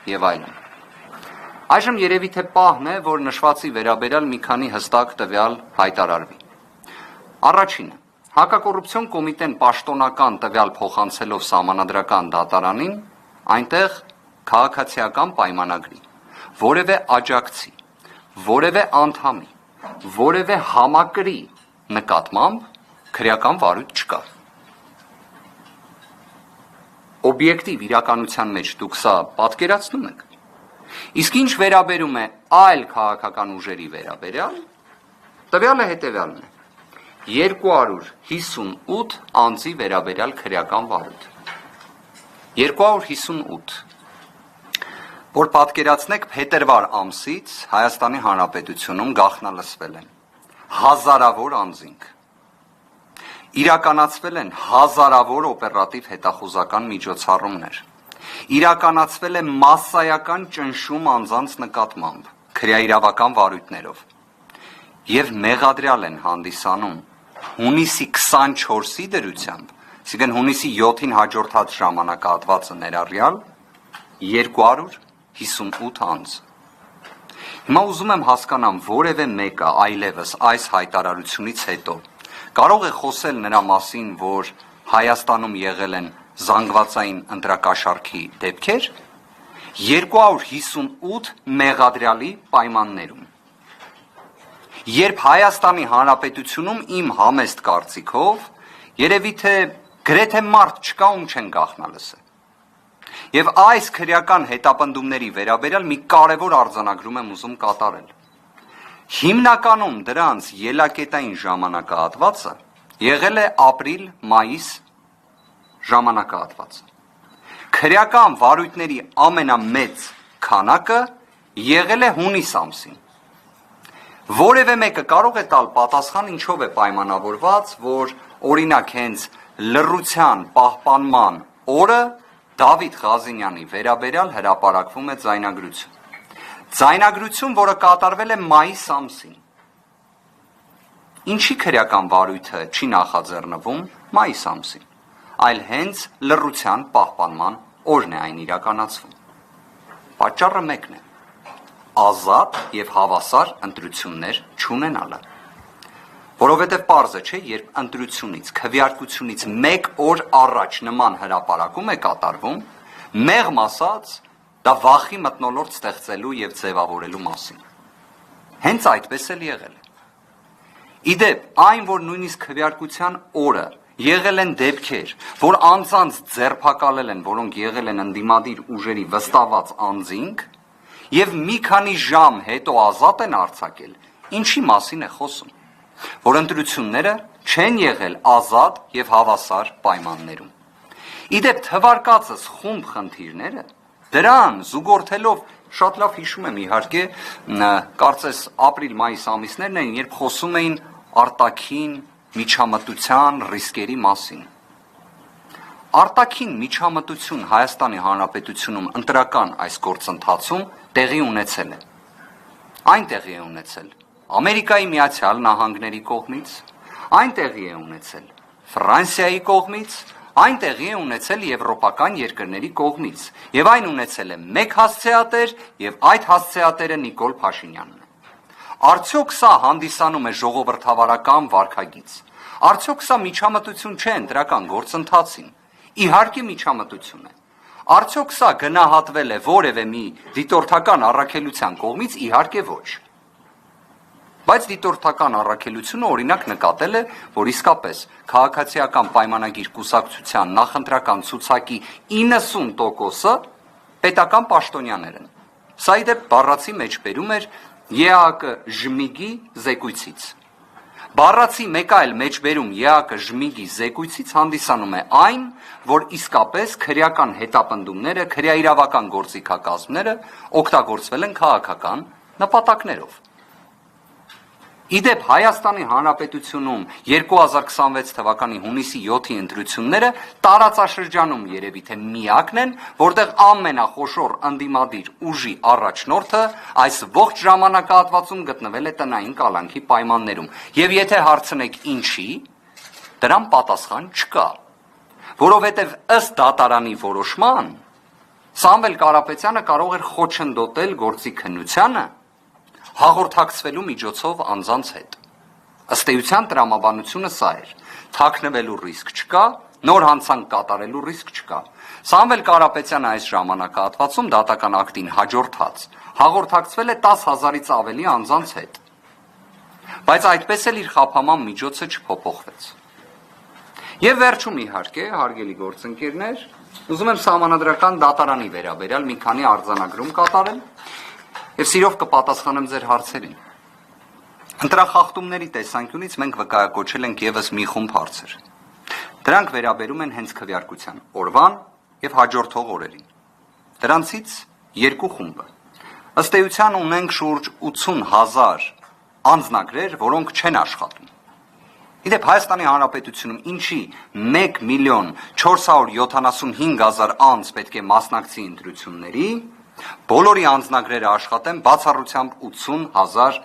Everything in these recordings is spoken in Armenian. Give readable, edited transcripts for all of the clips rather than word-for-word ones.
եւ այլն։ Այժմ երևի թե պահն է, որ նշվածի վերաբերյալ մի քանի հստակ տվյալ հայտարարվի։ Առաջինը, հակակոռուպցիոն կոմիտեն պաշտոնական տվյալ փոխանցելով Սահմանադրական դատարանին, այնտեղ քաղաքացիական պայմանագրի, որևէ աջակցի, որևէ անդամի, որևէ համակրի նկատմամբ քրեական վարույթ չկա։ Օբյեկտիվ իրականության մեջ դուք սա պատկերացնում եք։ Իսկ ինչ վերաբերում է այլ քաղաքական ուժերի վերաբերյալ, տվյալը հետևյալն է. 258 անձի վերաբերյալ քրեական վարույթ։ 258, որ պատկերացնեք փետրվար ամսից Հայաստանի Հանրապետությունում գաղտնալսվել են հազարավոր անձինք, իրականացվել են հազարավոր օպերատիվ հետախուզական միջոցառումներ, իրականացվել է մասսայական ճնշում անձանց նկատմամբ քրեաիրավական վարույթներով եւ մեղադրյալ են հանդիսանում հունիսի 24-ի դրությամբ, այսինքն հունիսի 7-ին հաջորդած ժամանակահատվածը ներառյալ 258 անձ։ Հիմա ուզում եմ հասկանամ, որևէ մեկը այլևս այս հայտարարությունից հետո կարող է խոսել նրա մասին, որ Հայաստանում եղել են զանգվածային ընտրակաշառքի դեպքեր 258 մեղադրյալի պայմաններում։ Երբ Հայաստանի Հանրապետությունում իմ համեստ կարծիքով երևի թե գրեթե մարդ չկա, ում չեն գաղտնալսել։ Եվ այս քրեական հետապնդումների վերաբերյալ մի կարևոր արձանագրում եմ ուզում կատարել։ Հիմնականում դրանց ելակետային ժամանակահատվածը եղել է ապրիլ-մայիս ժամանակահատվածը։ Քրեական վարույթների ամենամեծ քանակը եղել է հունիս ամսին։ Որևէ մեկը կարող է տալ պատասխան ինչով է պայմանավորված, որ օրինակ հենց լռության պահպանման օրը Դավիթ Ղազինյանի վերաբերյալ հրապարակվում է ձայնագրություն։ Ձայնագրություն, որը կատարվել է մայիս ամսին։ Ինչի քրեական վարույթը չի նախաձեռնվում մայիս ամսին, այլ հենց լռության պահպանման օրն է այն իրականացվում։ Պատճառը մեկն է՝ ազատ եւ հավասար ընտրություններ չունենալը։ Որովհետև պարզ է, չէ, երբ ընտրությունից, քվեարկությունից մեկ օր առաջ նման հրապարակում է կատարվում, մեղմ ասած, դա վախի մթնոլորտ ստեղծելու եւ ձևավորելու մասին։ Հենց այդպես էլ եղել է։ Իդեպ, այն, որ նույնիսկ քվեարկության օրը եղել են դեպքեր, որ անձանց ձերբակալել են, որոնք եղել են ընդդիմադիր ուժերի վստահված անձինք, եւ մի քանի ժամ հետո ազատ են արձակել, ինչի մասին է խոսում, որ ընտրությունները չեն եղել ազատ եւ հավասար պայմաններում։ Իդեպ թվարկածս խումբ խնդիրները դրան զուգորդելով շատ լավ հիշում եմ իհարկե, կարծես ապրիլ-մայիս ամիսներն են, երբ խոսում էին արտաքին միջամտության ռիսկերի մասին։ Արտաքին միջամտություն Հայաստանի Հանրապետությունում ընտրական այս գործընթացում տեղի ունեցել է։ Այն տեղի է ունեցել Ամերիկայի Միացյալ Նահանգների կողմից, այն տեղի է ունեցել Ֆրանսիայի կողմից, այն տեղի է ունեցել եվրոպական երկրների կողմից, եւ այն ունեցել է մեկ հասցեատեր, եւ այդ հասցեատերը Նիկոլ Փաշինյանն է։ Արդյոք սա հանդիսանում է ժողովրդավարական վարքագիծ։ Արդյոք սա միջամտություն չէ ընտրական գործընթացին։ Իհարկե միջամտություն է։ Արդյոք սա գնահատվել է որևէ մի դիտորդական առաքելության կողմից, իհարկե ոչ։ Բայց դիտորդական առաքելությունը օրինակ նկատել է, որ իսկապես քաղաքացիական պայմանագիր կուսակցության նախընտրական ցուցակի 90%-ը պետական պաշտոնյաներ են։ Սա իդեպ բառացի մեջբերում էր ԵԱԿ ժմիգի զեկույցից։ Բառացի մեկ այլ մեջբերում ԵԱԿ ժմիգի զեկույցից հանդիսանում է այն, որ իսկապես քրեական հետապնդումները, քրեաիրավական գործիքակազմները օգտագործվել են քաղաքական նպատակներով։ Իդեպ Հայաստանի Հանրապետությունում 2026 թվականի հունիսի 7-ի ընտրությունները տարածաշրջանում երևի թե միակն են, որտեղ ամենախոշոր ընդդիմադիր ուժի առաջնորդը այս ողջ ժամանակահատվածում գտնվել է տնային կալանքի պայմաններում։ Եվ եթե հարցնեք ինչի, դրան պատասխան չկա, որովհետև ըստ դատարանի որոշման Սամվել Կարապետյանը կարող էր խոչընդոտել գործի քննությանը հաղորդակցվելու միջոցով անձանց հետ։ Ըստ էության տրամաբանությունը սա էր. թաքնվելու ռիսկ չկա, նոր հանցանք կատարելու ռիսկ չկա։ Սամվել Կարապետյանը այս ժամանակահատվածում դատական ակտին հաջորդած հաղորդակցվել է 10,000-ից ավելի անձանց հետ։ Բայց այդպես էլ իր խափաման միջոցը չփոփոխվեց։ Եվ վերջում իհարկե, հարգելի գործընկերներ, ուզում եմ սահմանադրական դատարանի վերաբերյալ մի քանի արձանագրում կատարել եւ սիրով կպատասխանեմ ձեր հարցերին։ Ընտրախախտումների տեսանկյունից մենք վկայակոչել ենք եւս մի խումբ հարցեր։ Դրանք վերաբերում են հենց քվեարկության օրվան եւ հաջորդող օրերին։ Դրանցից երկու խումբը ըստ էության ունենք շուրջ 80,000 անձնագրեր, որոնք չեն աշխատում։ Իդեպ Հայաստանի Հանրապետությունում ինչի 1,475,000 անձ պետք է մասնակցի ընտրությունների, բոլորի անձնագրերը աշխատեն բացառությամբ 80,000,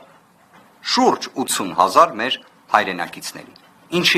շուրջ 80,000 մեր հայրենակիցների։ Ինչի